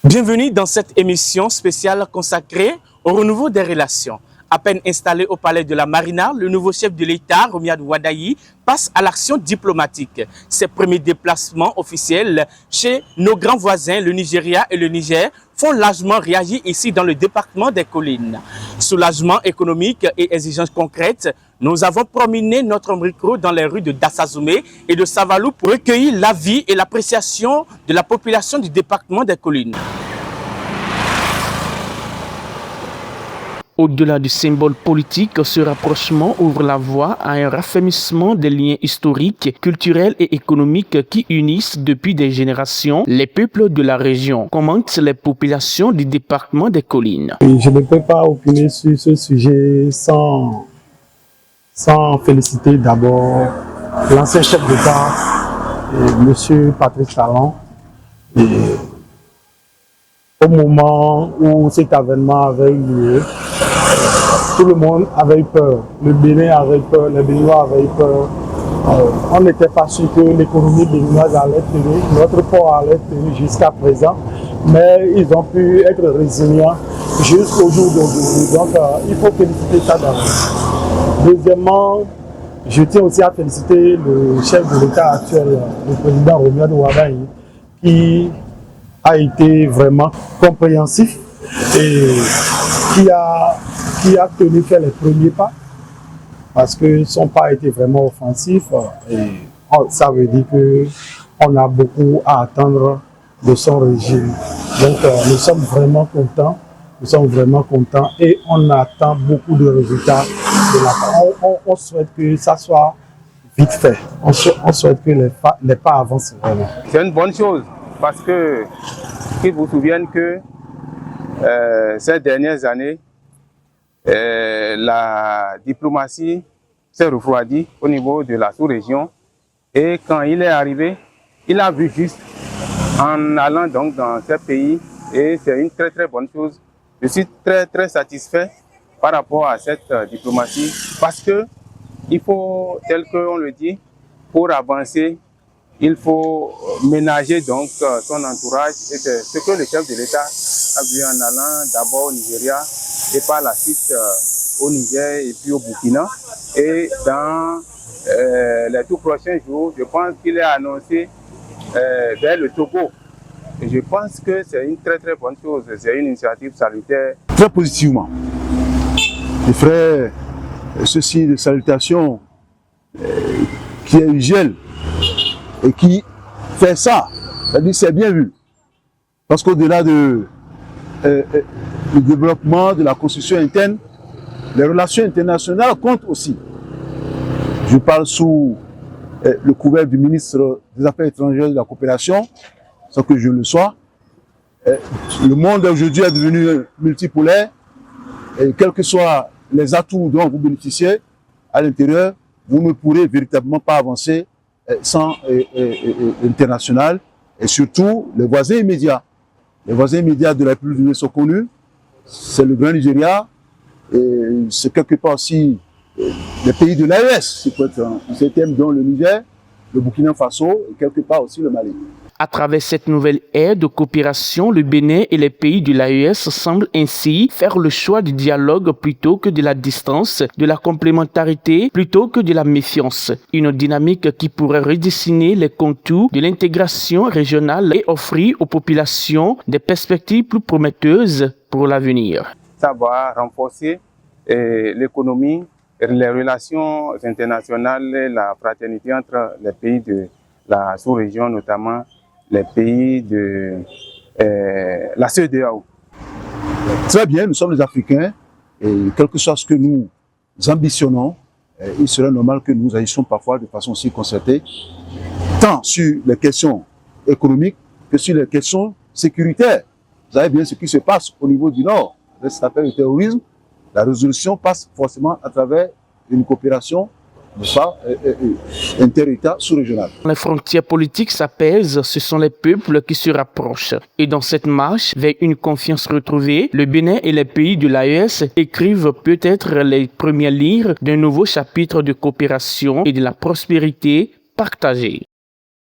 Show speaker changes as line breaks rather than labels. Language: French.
Bienvenue dans cette émission spéciale consacrée au renouveau des relations. À peine installé au palais de la Marina, le nouveau chef de l'État, Romiad Wadayi, passe à l'action diplomatique. Ses premiers déplacements officiels chez nos grands voisins, le Nigeria et le Niger, font largement réagir ici dans le département des Collines. Soulagement économique et exigences concrètes, nous avons promené notre micro dans les rues de Dassazoumé et de Savalou pour recueillir l'avis et l'appréciation de la population du département des Collines. Au-delà du symbole politique, ce rapprochement ouvre la voie à un raffermissement des liens historiques, culturels et économiques qui unissent depuis des générations les peuples de la région, commentent les populations du département des Collines.
Je ne peux pas opiner sur ce sujet sans féliciter d'abord l'ancien chef d'État, M. Patrice Talon. Au moment où cet événement avait eu lieu, tout le monde avait eu peur. Le Bénin avait peur, les Béninois avaient eu peur. On n'était pas sûr que l'économie béninoise allait tenir, notre port allait tenir jusqu'à présent, mais ils ont pu être résilients jusqu'au jour d'aujourd'hui. Donc il faut féliciter ça d'abord. Deuxièmement, je tiens aussi à féliciter le chef de l'État actuel, le président Romiad Wadayi, qui a été vraiment compréhensif et qui a tenu faire les premiers pas parce que son pas a été vraiment offensif et ça veut dire qu'on a beaucoup à attendre de son régime. Donc nous sommes vraiment contents et on attend beaucoup de résultats de la part. On souhaite que ça soit vite fait, on souhaite que les pas avancent vraiment.
C'est une bonne chose parce que qu'il vous souvienne que ces dernières années, la diplomatie s'est refroidie au niveau de la sous-région et quand il est arrivé, il a vu juste en allant donc dans ces pays et c'est une très très bonne chose. Je suis très satisfait par rapport à cette diplomatie parce que il faut, tel qu'on le dit, pour avancer, il faut ménager donc son entourage et c'est ce que le chef de l'État a vu en allant d'abord au Nigeria et par la suite au Niger et puis au Burkina. Et dans les tout prochains jours, je pense qu'il est annoncé vers le Togo. Et je pense que c'est une très bonne chose, c'est une initiative salutaire.
Très positivement. Je ferai ceci de salutation qui est usuel et qui fait ça. C'est-à-dire c'est bien vu. Parce qu'au-delà du développement de la construction interne, les relations internationales comptent aussi. Je parle sous le couvert du ministre des Affaires étrangères et de la coopération, sans que je le sois. Le monde aujourd'hui est devenu multipolaire et quels que soient les atouts dont vous bénéficiez à l'intérieur, vous ne pourrez véritablement pas avancer sans international et surtout les voisins immédiats. Les voisins immédiats de la République du Niger sont connus, c'est le Grand Nigeria et c'est quelque part aussi les pays de l'AES, c'est peut-être un thème dont le Niger, le Burkina Faso et quelque part aussi le Mali.
À travers cette nouvelle ère de coopération, le Bénin et les pays de l'AES semblent ainsi faire le choix du dialogue plutôt que de la distance, de la complémentarité plutôt que de la méfiance. Une dynamique qui pourrait redessiner les contours de l'intégration régionale et offrir aux populations des perspectives plus prometteuses pour l'avenir.
Ça va renforcer l'économie, les relations internationales, la fraternité entre les pays de la sous-région, notamment les pays de la CEDEAO.
Très bien, nous sommes les Africains et quel que soit ce que nous ambitionnons, il serait normal que nous agissions parfois de façon aussi concertée, tant sur les questions économiques que sur les questions sécuritaires. Vous savez bien ce qui se passe au niveau du Nord, ça s'appelle le terrorisme. La résolution passe forcément à travers une coopération inter-État sous-régional.
Les frontières politiques s'apaisent, ce sont les peuples qui se rapprochent. Et dans cette marche vers une confiance retrouvée, le Bénin et les pays de l'AES écrivent peut-être les premières lignes d'un nouveau chapitre de coopération et de la prospérité partagée.